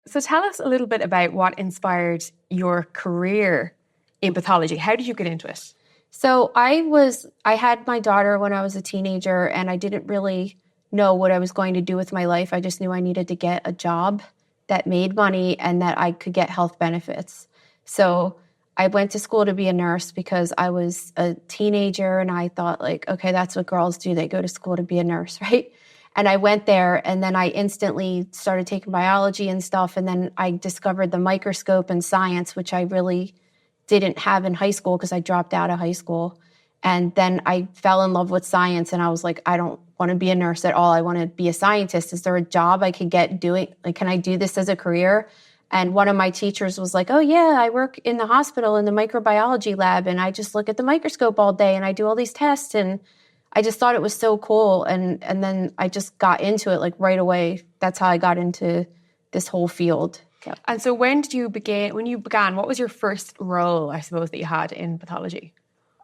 So tell us a little bit about what inspired your career in pathology. How did you get into it? So I had my daughter when I was a teenager, and I didn't really know what I was going to do with my life. I just knew I needed to get a job that made money and that I could get health benefits. So I went to school to be a nurse because I was a teenager and I thought like, okay, that's what girls do. They go to school to be a nurse, right? And I went there and then I instantly started taking biology and stuff. And then I discovered the microscope and science, which I really didn't have in high school because I dropped out of high school. And then I fell in love with science and I was like, I don't want to be a nurse at all. I want to be a scientist. Is there a job I could get doing? Like, can I do this as a career? And one of my teachers was like, oh yeah, I work in the hospital in the microbiology lab and I just look at the microscope all day and I do all these tests. And I just thought it was so cool. And then I just got into it like right away. That's how I got into this whole field. Yep. And so when you began, what was your first role, I suppose, that you had in pathology?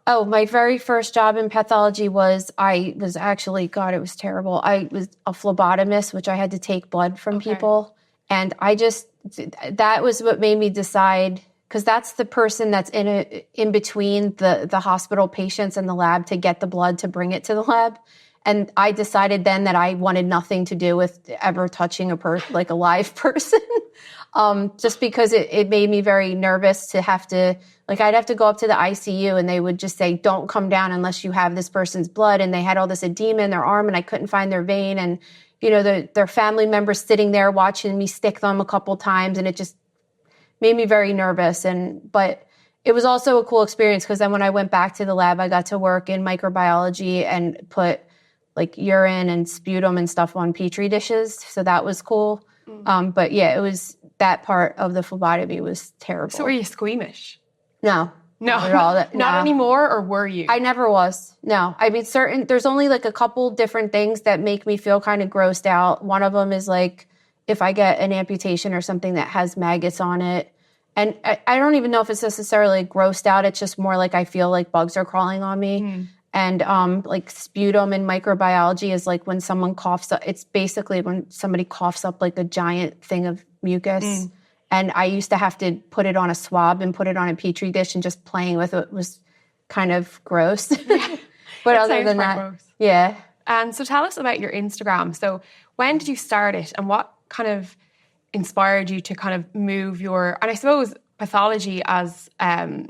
Oh, my very first job in pathology was, it was terrible. I was a phlebotomist, which I had to take blood from people. And that was what made me decide, because that's the person that's in between the hospital patients and the lab to get the blood to bring it to the lab. And I decided then that I wanted nothing to do with ever touching a live person, just because it made me very nervous to have to, I'd have to go up to the ICU and they would just say, don't come down unless you have this person's blood. And they had all this edema in their arm and I couldn't find their vein. And, their family members sitting there watching me stick them a couple times. And it just made me very nervous. But it was also a cool experience because then when I went back to the lab, I got to work in microbiology and put urine and sputum and stuff on Petri dishes. So that was cool. But yeah, it was, that part of the phlebotomy was terrible. So were you squeamish? No. Not at all. Not anymore, or were you? I never was. No. I mean, there's only a couple different things that make me feel kind of grossed out. One of them is if I get an amputation or something that has maggots on it. And I don't even know if it's necessarily grossed out. It's just more I feel like bugs are crawling on me. And sputum in microbiology is when someone coughs up. It's basically when somebody coughs up a giant thing of mucus. And I used to have to put it on a swab and put it on a Petri dish, and just playing with it was kind of gross. But other than that, gross. Yeah. And so tell us about your Instagram. So when did you start it, and what kind of inspired you to kind of move and I suppose pathology as a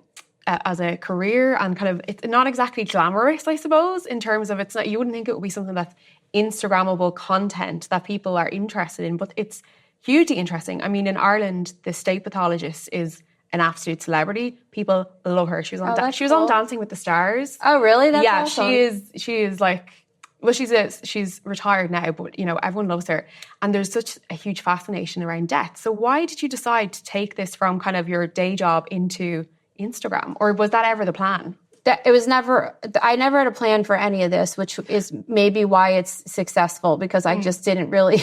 career, and kind of, it's not exactly glamorous, I suppose, in terms of it's not, you wouldn't think it would be something that's Instagrammable content that people are interested in, but it's hugely interesting. I mean, in Ireland, the state pathologist is an absolute celebrity. People love her. She was on Dancing with the Stars. Oh, really? That's awesome. She is well, she's retired now, but everyone loves her. And there's such a huge fascination around death. So why did you decide to take this from kind of your day job into Instagram? Or was that ever the plan? I never had a plan for any of this, which is maybe why it's successful, because I just didn't really,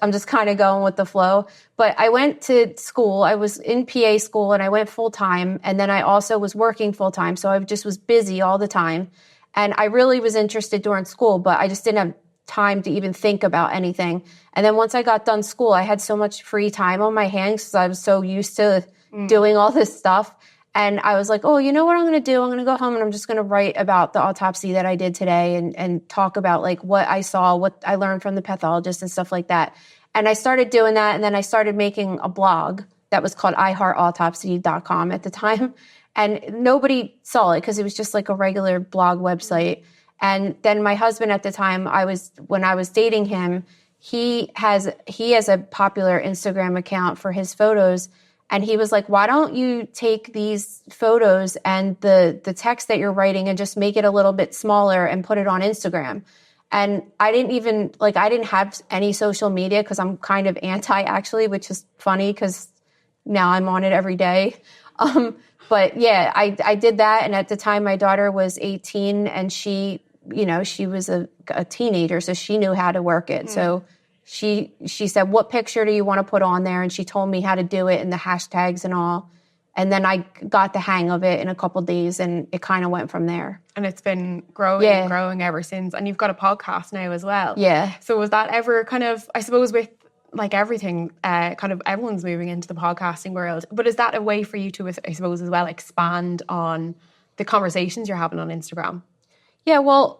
I'm just kind of going with the flow. But I went to school, I was in PA school and I went full time. And then I also was working full time. So I just was busy all the time. And I really was interested during school, but I just didn't have time to even think about anything. And then once I got done school, I had so much free time on my hands because I was so used to doing all this stuff. And I was like, oh, you know what I'm going to do? I'm going to go home and I'm just going to write about the autopsy that I did today and talk about what I saw, what I learned from the pathologist and stuff like that. And I started doing that. And then I started making a blog that was called iheartautopsy.com at the time. And nobody saw it because it was just a regular blog website. And then my husband at the time, when I was dating him, he has a popular Instagram account for his photos. And he was like, why don't you take these photos and the text that you're writing and just make it a little bit smaller and put it on Instagram? And I didn't have any social media because I'm kind of anti, actually, which is funny because now I'm on it every day. But yeah, I did that. And at the time, my daughter was 18 and she was a teenager, so she knew how to work it. So she said, what picture do you want to put on there? And she told me how to do it and the hashtags and all. And then I got the hang of it in a couple of days and it kind of went from there. And it's been growing and growing ever since. And you've got a podcast now as well. Yeah. So was that ever kind of, I suppose, with like everything, kind of everyone's moving into the podcasting world. But is that a way for you to, I suppose, as well, expand on the conversations you're having on Instagram? Yeah, well,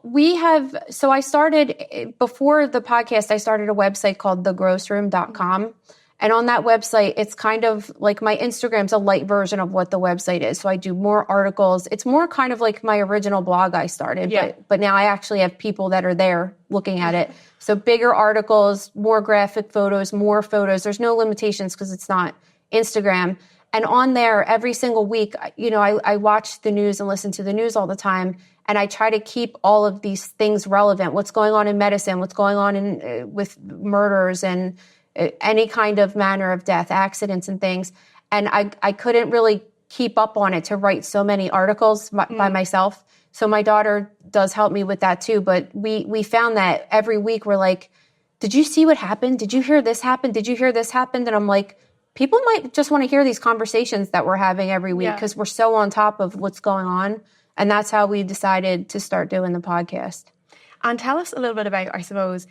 so I started, before the podcast, I started a website called thegrossroom.com. And on that website, it's kind of like my Instagram's a light version of what the website is. So I do more articles. It's more kind of like my original blog I started, but now I actually have people that are there looking at it. So bigger articles, more graphic photos, more photos. There's no limitations because it's not Instagram. And on there, every single week, I watch the news and listen to the news all the time. And I try to keep all of these things relevant. What's going on in medicine, what's going on with murders and any kind of manner of death, accidents and things. And I couldn't really keep up on it to write so many articles by myself. So my daughter does help me with that too. But we found that every week we're like, did you see what happened? Did you hear this happen? Did you hear this happened? And I'm like, people might just want to hear these conversations that we're having every week because we're so on top of what's going on. And that's how we decided to start doing the podcast. And tell us a little bit about, I suppose,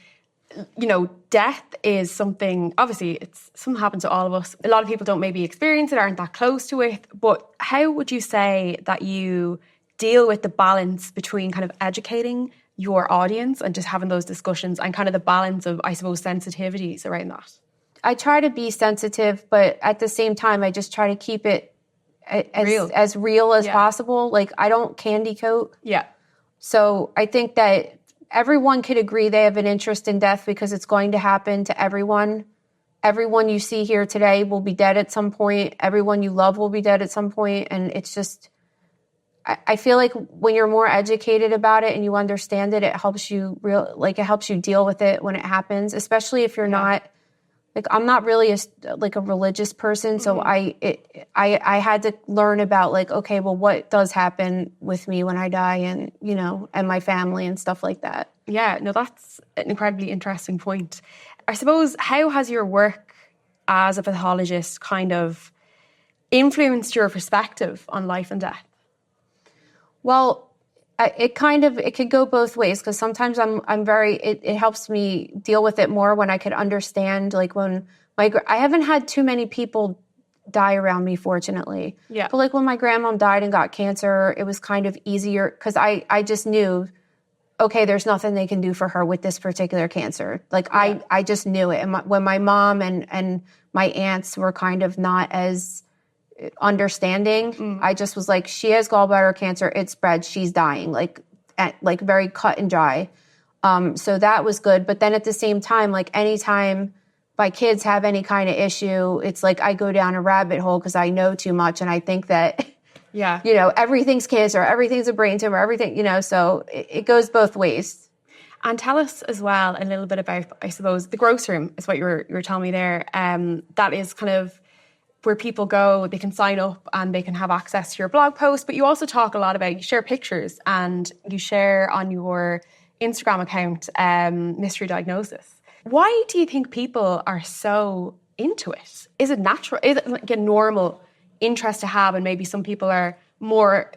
death is something, obviously, it's something happens to all of us. A lot of people don't maybe experience it, aren't that close to it. But how would you say that you deal with the balance between kind of educating your audience and just having those discussions and kind of the balance of, I suppose, sensitivities around that? I try to be sensitive, but at the same time, I just try to keep it as real as possible. Like, I don't candy coat. Yeah. So I think that everyone could agree they have an interest in death because it's going to happen to everyone. Everyone you see here today will be dead at some point. Everyone you love will be dead at some point. And it's just, I feel like when you're more educated about it and you understand it, it helps you deal with it when it happens, especially if you're not, like, I'm not really a religious person. So I had to learn about, like, okay, well, what does happen with me when I die and, and my family and stuff like that. Yeah, no, that's an incredibly interesting point. I suppose, how has your work as a pathologist kind of influenced your perspective on life and death? Well, it could go both ways because sometimes it helps me deal with it more when I could understand, like, when I haven't had too many people die around me, fortunately. Yeah. But like when my grandmom died and got cancer, it was kind of easier because I just knew, okay, there's nothing they can do for her with this particular cancer. Like, I just knew it. And when my mom and my aunts were kind of not as understanding, I just was like, she has gallbladder cancer, it spread, she's dying, like very cut and dry. So that was good. But then at the same time, like, anytime my kids have any kind of issue, it's like I go down a rabbit hole because I know too much and I think that everything's cancer, everything's a brain tumor, everything, so it goes both ways. And tell us as well a little bit about, I suppose, the gross room is what you were telling me there. That is kind of where people go, they can sign up and they can have access to your blog post. But you also talk a lot about, you share pictures and you share on your Instagram account mystery diagnosis. Why do you think people are so into it? Is it natural? Is it like a normal interest to have? And maybe some people are more,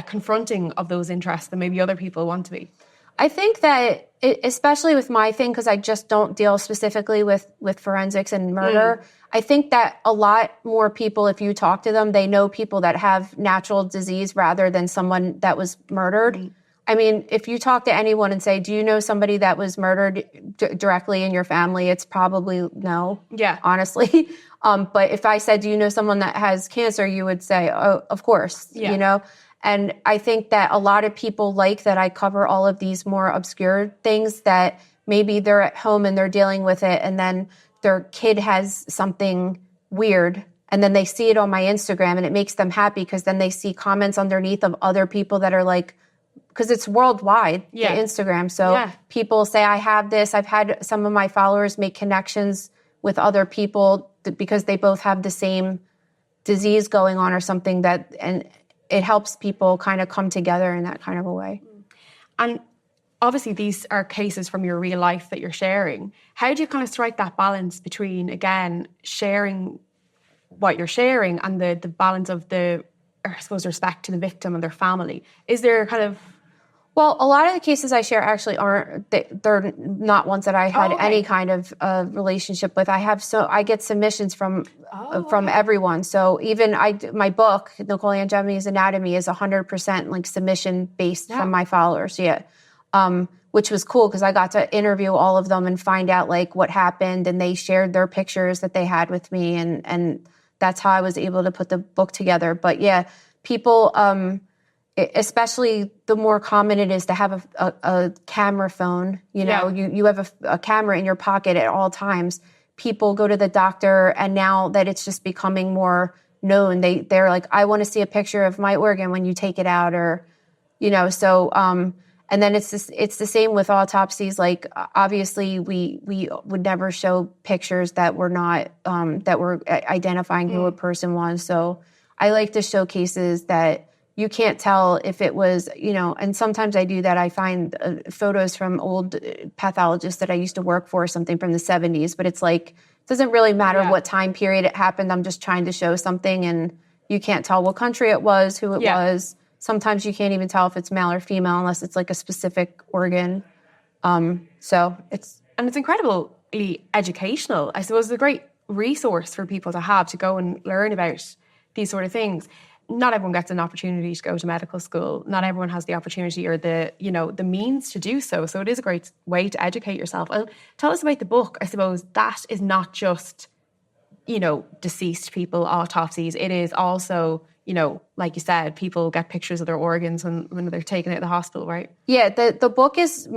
confronting of those interests than maybe other people want to be. I think that, especially with my thing, because I just don't deal specifically with forensics and murder, I think that a lot more people, if you talk to them, they know people that have natural disease rather than someone that was murdered. I mean, if you talk to anyone and say, do you know somebody that was murdered directly in your family? It's probably no, honestly. But if I said, do you know someone that has cancer? You would say, oh, of course, And I think that a lot of people like that I cover all of these more obscure things that maybe they're at home and they're dealing with it and then their kid has something weird and then they see it on my Instagram and it makes them happy because then they see comments underneath of other people that are like, because it's worldwide, the Instagram. So people say, I have this. I've had some of my followers make connections with other people because they both have the same disease going on or something and it helps people kind of come together in that kind of a way. And obviously these are cases from your real life that you're sharing. How do you kind of strike that balance between, again, sharing what you're sharing and the balance of I suppose, respect to the victim and their family? Is there kind of... Well, a lot of the cases I share actually aren't, they're not ones that I had any kind of relationship with. I get submissions from everyone. So even my book, Nicole Angemi's Anatomy, is 100% like submission based from my followers. Yeah. Which was cool because I got to interview all of them and find out like what happened, and they shared their pictures that they had with me, and that's how I was able to put the book together. But yeah, people, especially the more common it is to have a camera phone, you have a camera in your pocket at all times. People go to the doctor, and now that it's just becoming more known, they're like, I want to see a picture of my organ when you take it out, or, so, and then it's the same with autopsies. Like, obviously we would never show pictures that were not, that were identifying who a person was. So I like to show cases that you can't tell if it was, and sometimes I do that. I find photos from old pathologists that I used to work for, something from the 70s, but it's like, it doesn't really matter what time period it happened. I'm just trying to show something, and you can't tell what country it was, who it was. Sometimes you can't even tell if it's male or female unless it's like a specific organ. So it's incredibly educational. I suppose it's a great resource for people to have to go and learn about these sort of things. Not everyone gets an opportunity to go to medical school. Not everyone has the opportunity or the means to do so. So it is a great way to educate yourself. And tell us about the book. I suppose that is not just, deceased people, autopsies. It is also, like you said, people get pictures of their organs when they're taken out of the hospital, right? Yeah, the book is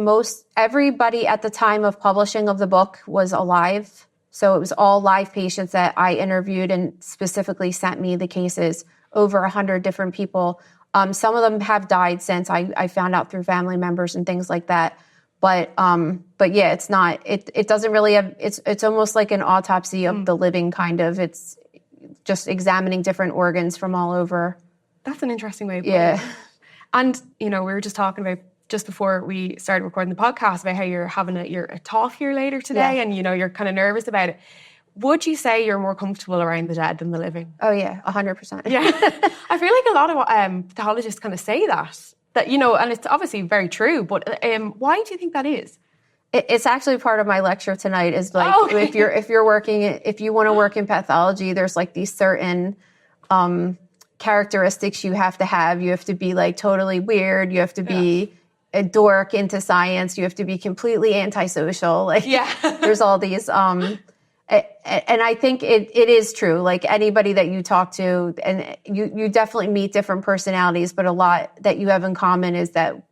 everybody at the time of publishing of the book was alive. So it was all live patients that I interviewed and specifically sent me the cases. Over 100 different people. Some of them have died since I found out through family members and things like that. But yeah, it's not. It doesn't really have. It's almost like an autopsy of the living, kind of. It's just examining different organs from all over. That's an interesting way of putting it. And we were just talking about just before we started recording the podcast about how you're having a talk here later today, and you're kind of nervous about it. Would you say you're more comfortable around the dead than the living? Oh, yeah, 100%. Yeah. I feel like a lot of pathologists kind of say that, and it's obviously very true, but why do you think that is? It's actually part of my lecture tonight is like, if you want to work in pathology, there's like these certain characteristics you have to have. You have to be like totally weird. You have to be a dork into science. You have to be completely antisocial. Like, there's all these... And I think it is true. Like anybody that you talk to, and you definitely meet different personalities, but a lot that you have in common is that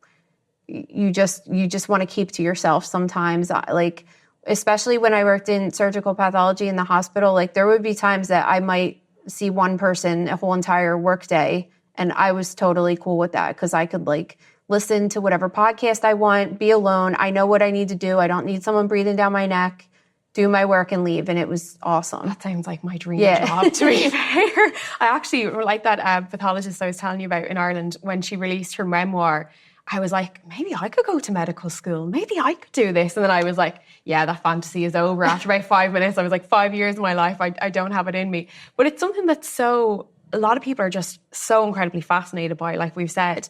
you just want to keep to yourself sometimes. Like, especially when I worked in surgical pathology in the hospital, like there would be times that I might see one person a whole entire work day, and I was totally cool with that because I could like listen to whatever podcast I want, be alone. I know what I need to do. I don't need someone breathing down my neck. Do my work and leave, and it was awesome. That sounds like my dream job, to be fair. I actually like that pathologist I was telling you about in Ireland. When she released her memoir, I was like, maybe I could go to medical school. Maybe I could do this. And then I was like, yeah, that fantasy is over. After about 5 minutes, I was like, 5 years of my life, I don't have it in me. But it's something that's a lot of people are just so incredibly fascinated by, like we've said.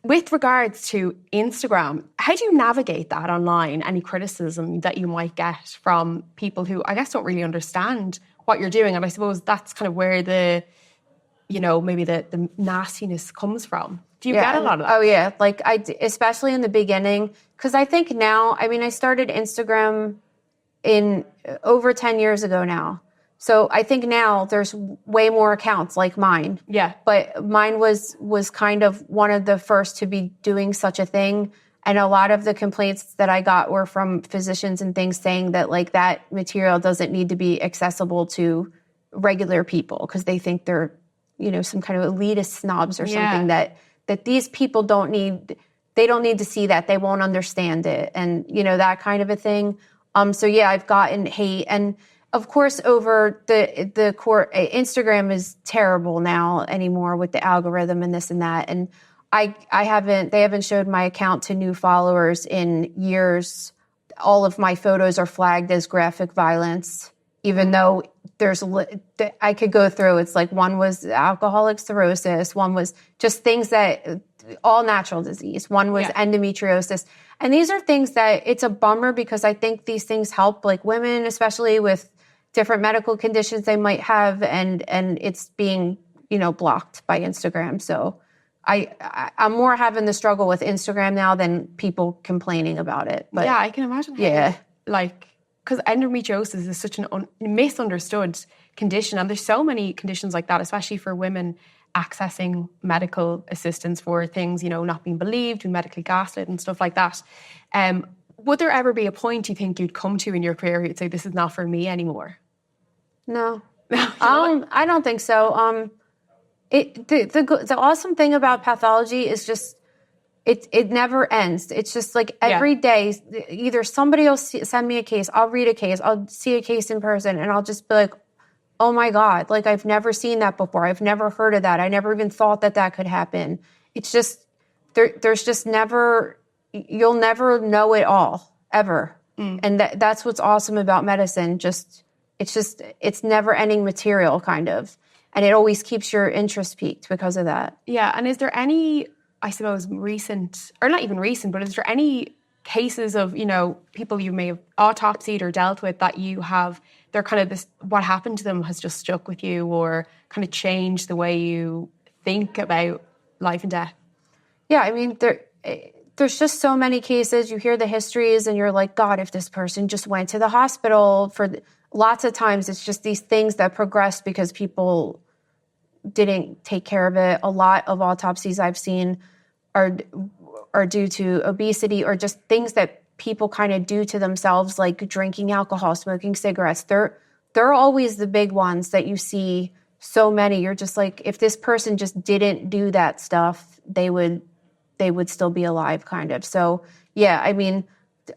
With regards to Instagram, how do you navigate that online? Any criticism that you might get from people who, I guess, don't really understand what you're doing? And I suppose that's kind of where the nastiness comes from. Do you get a lot of that? Oh, yeah. Like, especially in the beginning, because I think now, I started Instagram in over 10 years ago now. So I think now there's way more accounts like mine. Yeah. But mine was kind of one of the first to be doing such a thing. And a lot of the complaints that I got were from physicians and things saying that like that material doesn't need to be accessible to regular people because they think they're, some kind of elitist snobs or something that these people don't need to see that. They won't understand it. And, that kind of a thing. So yeah, I've gotten hate. And of course, over the court, Instagram is terrible now anymore with the algorithm and this and that. And they haven't showed my account to new followers in years. All of my photos are flagged as graphic violence, even though I could go through. It's like one was alcoholic cirrhosis, one was just things that all natural disease. One was endometriosis. And these are things that it's a bummer because I think these things help like women, especially with different medical conditions they might have. And it's being, blocked by Instagram. So I'm more having the struggle with Instagram now than people complaining about it. But yeah, I can imagine. Yeah. Because endometriosis is such an misunderstood condition. And there's so many conditions like that, especially for women accessing medical assistance for things, not being believed, being medically gaslit and stuff like that. Would there ever be a point you think you'd come to in your career you'd say, this is not for me anymore? No. I don't think so. The awesome thing about pathology is just it never ends. It's just like every day, either somebody will send me a case, I'll read a case, I'll see a case in person, and I'll just be like, oh my God, like I've never seen that before. I've never heard of that. I never even thought that could happen. It's just, there's just never, you'll never know it all, ever. And that's what's awesome about medicine. It's never ending material kind of. And it always keeps your interest piqued because of that. Yeah. And is there any, I suppose, recent, or not even recent, but is there any cases of, people you may have autopsied or dealt with that you have, they're kind of this, what happened to them has just stuck with you or kind of changed the way you think about life and death? Yeah, I mean, there's just so many cases. You hear the histories and you're like, God, if this person just went to the hospital lots of times it's just these things that progress because people didn't take care of it. A lot of autopsies I've seen are due to obesity or just things that people kind of do to themselves, like drinking alcohol, smoking cigarettes. They're always the big ones that you see so many. You're just like, if this person just didn't do that stuff, they would still be alive, kind of. So yeah, I mean,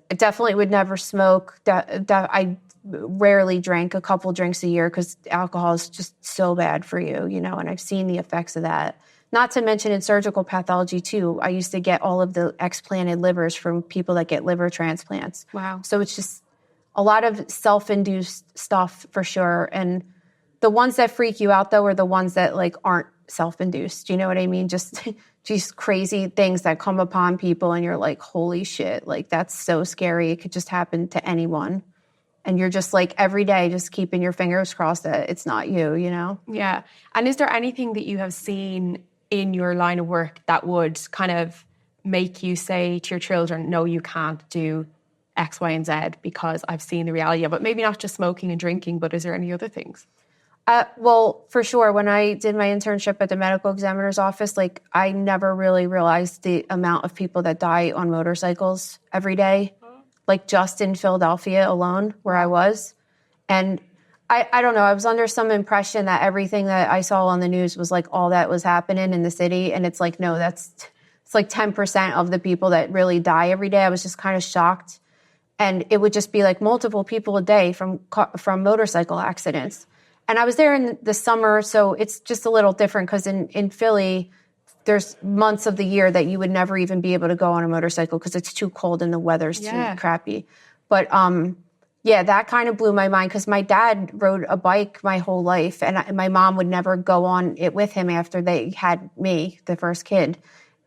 definitely would never smoke. I rarely drank, a couple drinks a year because alcohol is just so bad for you, and I've seen the effects of that. Not to mention in surgical pathology too, I used to get all of the explanted livers from people that get liver transplants. Wow. So it's just a lot of self-induced stuff for sure. And the ones that freak you out though are the ones that like aren't self-induced. You know what I mean? Just crazy things that come upon people and you're like, holy shit, like that's so scary. It could just happen to anyone. And you're just like every day just keeping your fingers crossed that it's not you, Yeah. And is there anything that you have seen in your line of work that would kind of make you say to your children, no, you can't do X, Y, and Z because I've seen the reality of it? Maybe not just smoking and drinking, but is there any other things? Well, for sure. When I did my internship at the medical examiner's office, like I never really realized the amount of people that die on motorcycles every day, like just in Philadelphia alone where I was. And I don't know, I was under some impression that everything that I saw on the news was like all that was happening in the city. And it's like, no, it's like 10% of the people that really die every day. I was just kind of shocked. And it would just be like multiple people a day from motorcycle accidents. And I was there in the summer, so it's just a little different because in Philly, there's months of the year that you would never even be able to go on a motorcycle because it's too cold and the weather's too crappy. But yeah, that kind of blew my mind because my dad rode a bike my whole life, and my mom would never go on it with him after they had me, the first kid.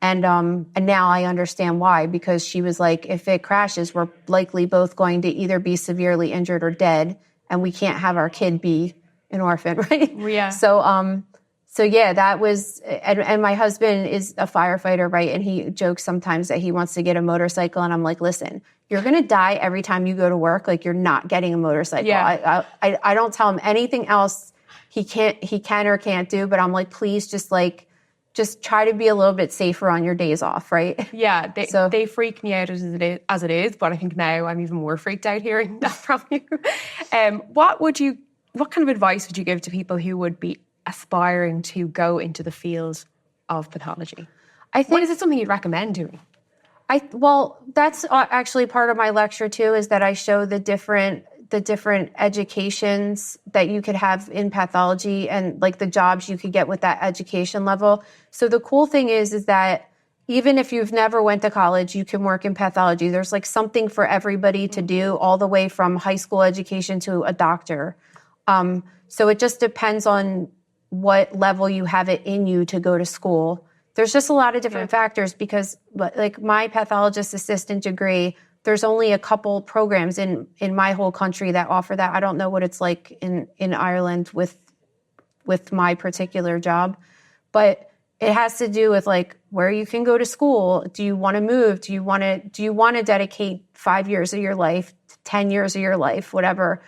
And now I understand why, because she was like, if it crashes, we're likely both going to either be severely injured or dead, and we can't have our kid be an orphan, right? Yeah. So yeah, that was, and my husband is a firefighter, right? And he jokes sometimes that he wants to get a motorcycle, and I'm like, listen, you're gonna die every time you go to work. Like, you're not getting a motorcycle. Yeah. I don't tell him anything else he can or can't do, but I'm like, please just try to be a little bit safer on your days off, right? Yeah, they freak me out as it is, but I think now I'm even more freaked out hearing that from you. What kind of advice would you give to people who would be aspiring to go into the field of pathology? Is it something you'd recommend doing? Well, that's actually part of my lecture too, is that I show the different educations that you could have in pathology and like the jobs you could get with that education level. So the cool thing is that even if you've never went to college, you can work in pathology. There's like something for everybody to do, all the way from high school education to a doctor. So it just depends on what level you have it in you to go to school. There's just a lot of different factors because like my pathologist assistant degree, there's only a couple programs in my whole country that offer that. I don't know what it's like in Ireland with my particular job, but it has to do with like where you can go to school. Do you want to move? Do you want to dedicate 5 years of your life, 10 years of your life, whatever?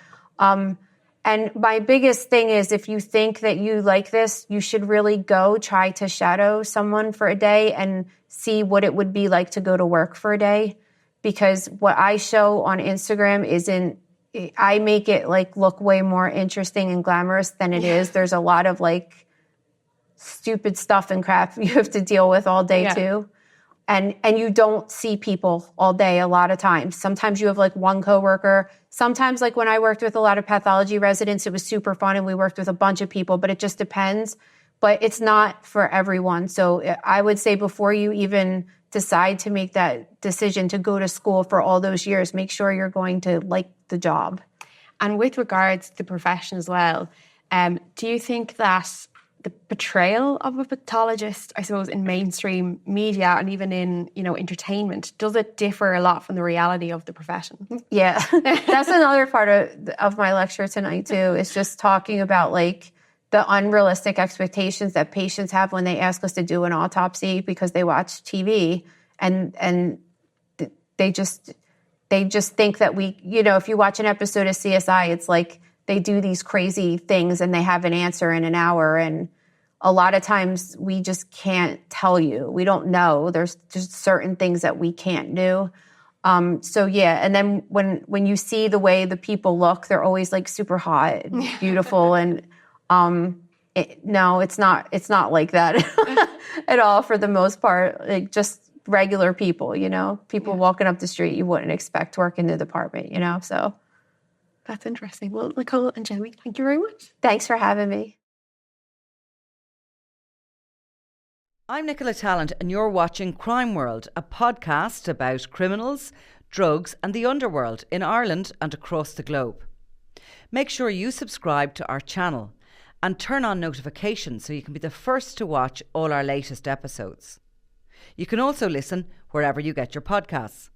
And my biggest thing is if you think that you like this, you should really go try to shadow someone for a day and see what it would be like to go to work for a day. Because what I show on Instagram I make it like look way more interesting and glamorous than it is. There's a lot of like stupid stuff and crap you have to deal with all day too. And you don't see people all day a lot of times. Sometimes you have like one coworker. Sometimes like when I worked with a lot of pathology residents, it was super fun and we worked with a bunch of people, but it just depends. But it's not for everyone. So I would say before you even decide to make that decision to go to school for all those years, make sure you're going to like the job. And with regards to the profession as well, do you think that the portrayal of a pathologist, I suppose, in mainstream media and even in, entertainment, does it differ a lot from the reality of the profession? Yeah, that's another part of my lecture tonight too, is just talking about like the unrealistic expectations that patients have when they ask us to do an autopsy because they watch TV and they just think that we, if you watch an episode of CSI, it's like they do these crazy things and they have an answer in an hour. And a lot of times we just can't tell you. We don't know. There's just certain things that we can't do. So yeah. And then when you see the way the people look, they're always like super hot and beautiful. And no, it's not like that at all for the most part. Like just regular people, people walking up the street you wouldn't expect to work in the department, so. That's interesting. Well, Nicole Angemi, thank you very much. Thanks for having me. I'm Nicola Tallant and you're watching Crime World, a podcast about criminals, drugs and the underworld in Ireland and across the globe. Make sure you subscribe to our channel and turn on notifications so you can be the first to watch all our latest episodes. You can also listen wherever you get your podcasts.